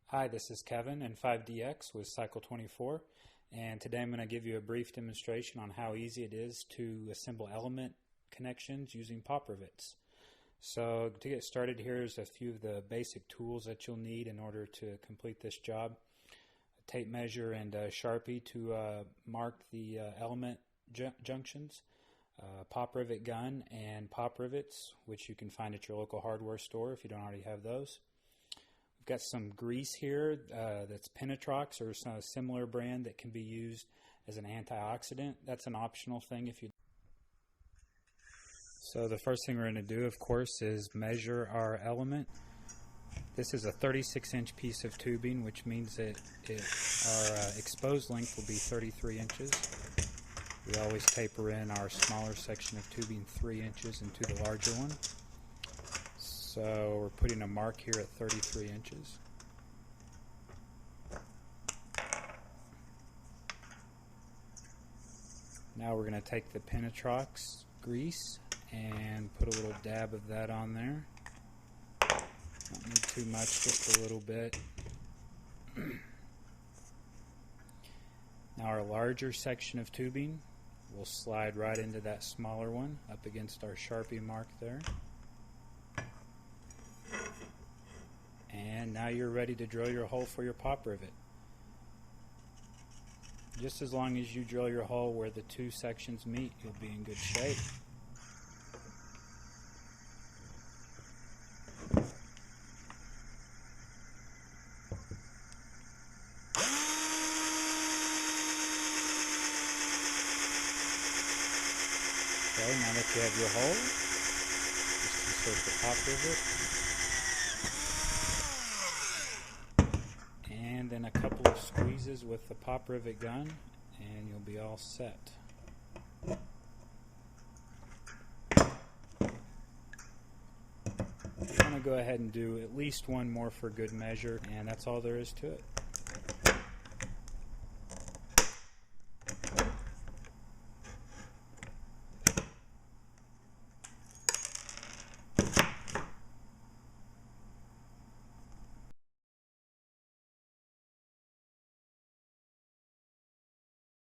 Hi, this is Kevin in 5DX with Cycle 24, and today I'm going to give you a brief demonstration on how easy it is to assemble element connections using pop rivets. So to get started, here's a few of the basic tools that you'll need in order to complete this job. A tape measure and a Sharpie to mark the element junctions, pop rivet gun and pop rivets, which you can find at your local hardware store if you don't already have those. Got some grease here that's Penetrox or some similar brand that can be used as an antioxidant. That's an optional thing if you. So the first thing we're going to do, of course, is measure our element. This is a 36-inch piece of tubing, which means that our exposed length will be 33 inches. We always taper in our smaller section of tubing 3 inches into the larger one. So we're putting a mark here at 33 inches. Now we're going to take the Penetrox grease and put a little dab of that on there. Don't need too much, just a little bit. Now our larger section of tubing will slide right into that smaller one up against our Sharpie mark there. And now you're ready to drill your hole for your pop rivet. Just as long as you drill your hole where the two sections meet, you'll be in good shape. Okay, now that you have your hole, just insert the pop rivet. And then a couple of squeezes with the pop rivet gun and you'll be all set. I'm going to go ahead and do at least one more for good measure, and that's all there is to it.